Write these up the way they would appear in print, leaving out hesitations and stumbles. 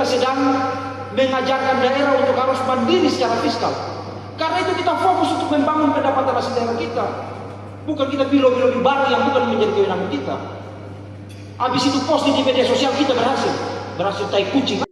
sedang mengajarkan daerah untuk harus mandiri secara fiskal. Karena itu kita fokus untuk membangun pendapatan asli daerah kita. Bukan kita bilo-bilo di Bali yang bukan menjadi kewenangan kita. Habis itu posting di media sosial kita berhasil tai kucing.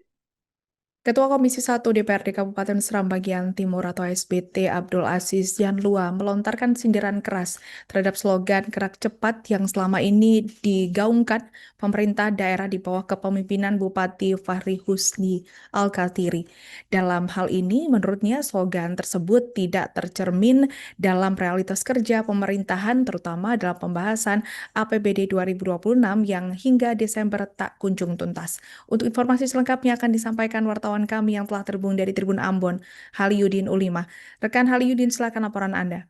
Ketua Komisi 1 DPRD Kabupaten Seram Bagian Timur atau SBT Abdul Aziz Janlua melontarkan sindiran keras terhadap slogan gerak cepat yang selama ini digaungkan pemerintah daerah di bawah kepemimpinan Bupati Fahri Husni Al-Khatiri. Dalam hal ini, menurutnya slogan tersebut tidak tercermin dalam realitas kerja pemerintahan, terutama dalam pembahasan APBD 2026 yang hingga Desember tak kunjung tuntas. Untuk informasi selengkapnya akan disampaikan wartawan kami yang telah terhubung dari Tribun Ambon, Haliudin Ulima. Rekan Haliudin, silakan laporan Anda.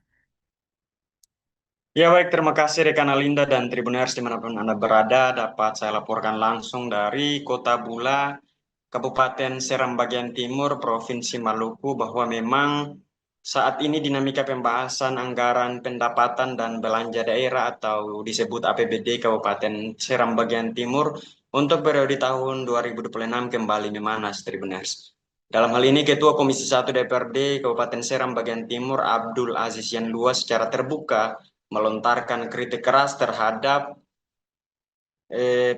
Ya baik, terima kasih rekan Alinda dan Tribuners dimanapun Anda berada. Dapat saya laporkan langsung dari Kota Bula, Kabupaten Seram Bagian Timur, Provinsi Maluku, bahwa memang saat ini dinamika pembahasan anggaran pendapatan dan belanja daerah atau disebut APBD Kabupaten Seram Bagian Timur untuk periode tahun 2026 kembali memanas, Tribuners. Dalam hal ini, Ketua Komisi 1 DPRD Kabupaten Seram Bagian Timur, Abdul Aziz Janlua, secara terbuka melontarkan kritik keras terhadap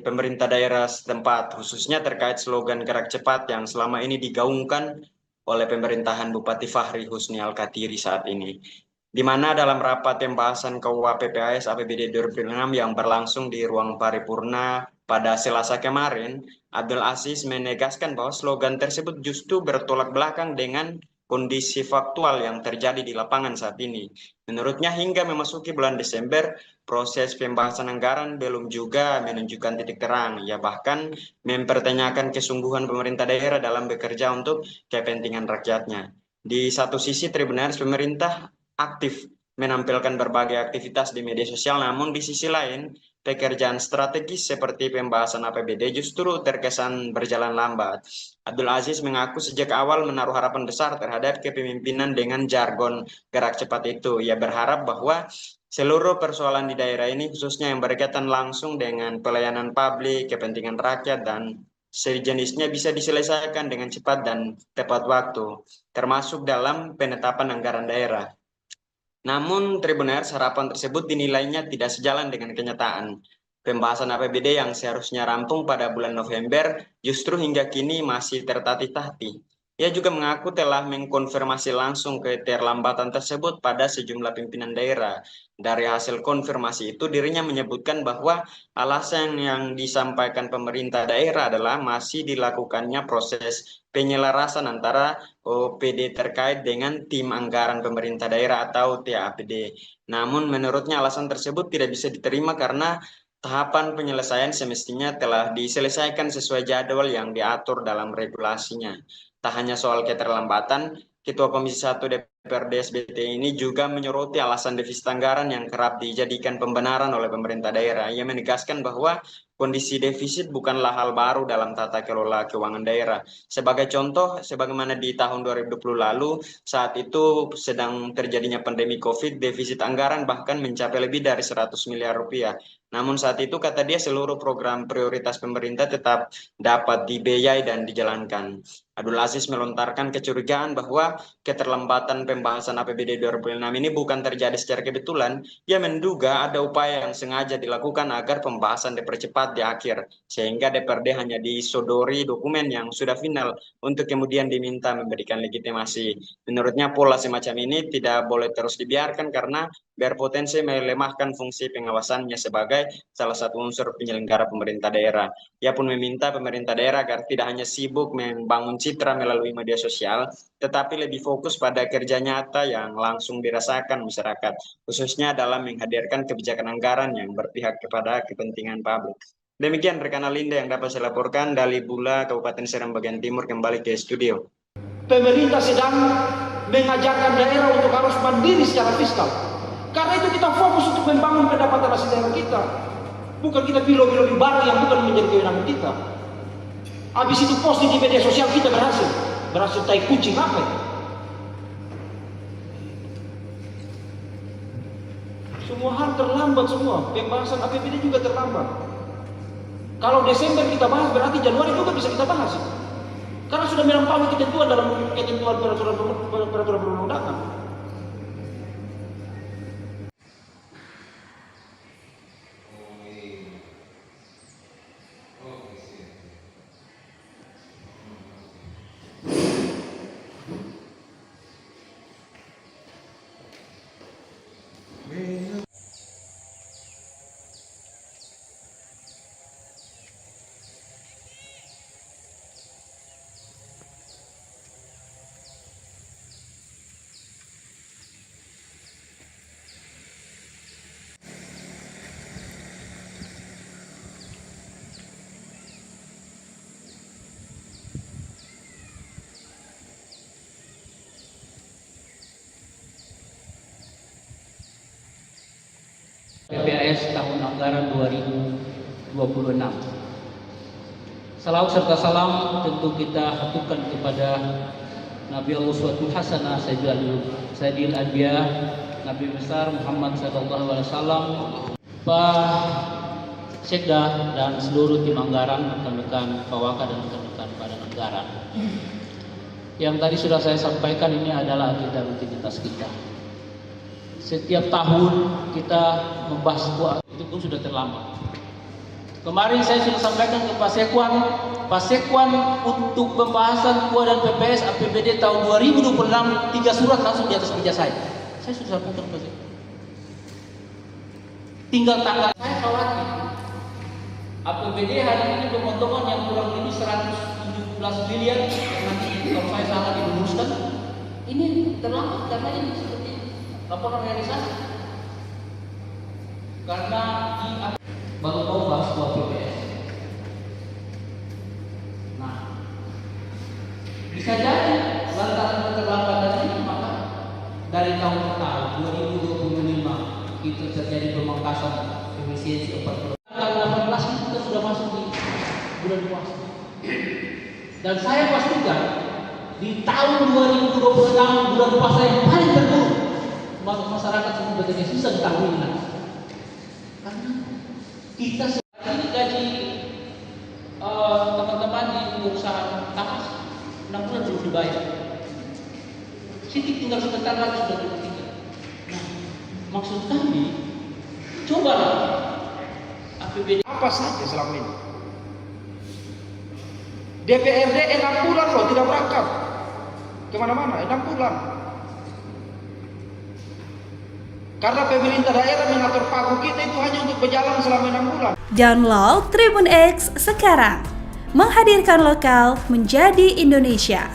pemerintah daerah setempat, khususnya terkait slogan gerak cepat yang selama ini digaungkan oleh pemerintahan Bupati Fahri Husni Al-Khatiri saat ini. Di mana dalam rapat pembahasan KUA PPAS APBD 2026 yang berlangsung di ruang paripurna pada Selasa kemarin, Abdul Aziz menegaskan bahwa slogan tersebut justru bertolak belakang dengan kondisi faktual yang terjadi di lapangan saat ini. Menurutnya hingga memasuki bulan Desember, proses pembahasan anggaran belum juga menunjukkan titik terang. Ia bahkan mempertanyakan kesungguhan pemerintah daerah dalam bekerja untuk kepentingan rakyatnya. Di satu sisi, Tribuners, pemerintah aktif menampilkan berbagai aktivitas di media sosial, namun di sisi lain, pekerjaan strategis seperti pembahasan APBD justru terkesan berjalan lambat. Abdul Aziz mengaku sejak awal menaruh harapan besar terhadap kepemimpinan dengan jargon gerak cepat itu. Ia berharap bahwa seluruh persoalan di daerah ini, khususnya yang berkaitan langsung dengan pelayanan publik, kepentingan rakyat, dan sejenisnya bisa diselesaikan dengan cepat dan tepat waktu, termasuk dalam penetapan anggaran daerah. Namun, Tribuners, harapan tersebut dinilainya tidak sejalan dengan kenyataan. Pembahasan APBD yang seharusnya rampung pada bulan November justru hingga kini masih tertatih-tatih. Ia juga mengaku telah mengkonfirmasi langsung keterlambatan tersebut pada sejumlah pimpinan daerah. Dari hasil konfirmasi itu, dirinya menyebutkan bahwa alasan yang disampaikan pemerintah daerah adalah masih dilakukannya proses penyelarasan antara OPD terkait dengan tim anggaran pemerintah daerah atau TAPD. Namun menurutnya alasan tersebut tidak bisa diterima karena tahapan penyelesaian semestinya telah diselesaikan sesuai jadwal yang diatur dalam regulasinya. Tak hanya soal keterlambatan, Ketua Komisi 1 DPRD SBT ini juga menyoroti alasan defisit anggaran yang kerap dijadikan pembenaran oleh pemerintah daerah. Ia menegaskan bahwa kondisi defisit bukanlah hal baru dalam tata kelola keuangan daerah. Sebagai contoh, sebagaimana di tahun 2020 lalu, saat itu sedang terjadinya pandemi COVID, defisit anggaran bahkan mencapai lebih dari 100 miliar rupiah. Namun saat itu, kata dia, seluruh program prioritas pemerintah tetap dapat dibiayai dan dijalankan. Abdul Aziz melontarkan kecurigaan bahwa keterlambatan pembahasan APBD 2026 ini bukan terjadi secara kebetulan. Ia menduga ada upaya yang sengaja dilakukan agar pembahasan dipercepat di akhir, sehingga DPRD hanya disodori dokumen yang sudah final untuk kemudian diminta memberikan legitimasi. Menurutnya pola semacam ini tidak boleh terus dibiarkan karena berpotensi melemahkan fungsi pengawasannya sebagai salah satu unsur penyelenggara pemerintah daerah. Ia pun meminta pemerintah daerah agar tidak hanya sibuk membangun citra melalui media sosial, tetapi lebih fokus pada kerja nyata yang langsung dirasakan masyarakat, khususnya dalam menghadirkan kebijakan anggaran yang berpihak kepada kepentingan publik. Demikian rekan Alinda yang dapat saya laporkan dari Bula, Kabupaten Seram Bagian Timur, kembali ke studio. Pemerintah sedang mengajarkan daerah untuk harus mandiri secara fiskal. Karena itu kita fokus untuk membangun pendapatan asli daerah kita. Bukan kita bilo-bilo di Bali yang bukan menjadi kewenangan kita. Habis itu posting di media sosial kita berhasil tai kucing apa itu? Semua hal terlambat semua. Pembahasan APBD juga terlambat. Kalau Desember kita bahas berarti Januari juga bisa kita bahas. Karena sudah melampaui ketentuan dalam ketentuan peraturan perundang-undangan. PPAS tahun anggaran 2026. Salawat serta salam tentu kita haturkan kepada Nabi Allah Uswatul Hasanah Sayyidil Anbiya Nabi besar Muhammad sallallahu alaihi wasallam, Pak Sekda dan seluruh tim anggaran, rekan-rekan Pawaka dan rekan-rekan Badan Anggaran. Yang tadi sudah saya sampaikan, ini adalah agenda rutinitas kita. Setiap tahun kita membahas sebuah, itu pun sudah terlambat. Kemarin saya sudah sampaikan ke Pak Sekwan untuk pembahasan KUA dan PPS APBD tahun 2026, 3 surat langsung di atas meja saya. Saya sudah sampaikan ke Pak Sekwan. Tinggal tanggal. Saya khawatir APBD hari ini pemotongan yang kurang lebih 117 miliar, nanti kalau saya salah dirumuskan, ini terlambat karena ini seperti laporan realisasi. Karena baru mau bahas buat PPS. Nah, bisa jadi lantaran keterlambatan ini, maka dari tahun ke tahun 2025 itu terjadi pemangkasan efisiensi 40%. Tanggal 18 kita sudah masuk di bulan puasa. Dan saya pastikan di tahun 2026 bulan puasa yang paling terburuk, masyarakat semua bekerja susah di tahun ini. Karena kita ini gaji teman-teman di perusahaan tamas 6 bulan belum dibayar. Siti tinggal sebentar lagi sudah ditinggal. Nah, maksud kami, cobalah APBD Apa saja selama ini? DPRD 6 bulan loh tidak berangkat kemana-mana, 6 bulan. Karena pemerintah daerah mengatur pagu kita itu hanya untuk berjalan selama 6 bulan. Download Tribun X sekarang, menghadirkan lokal menjadi Indonesia.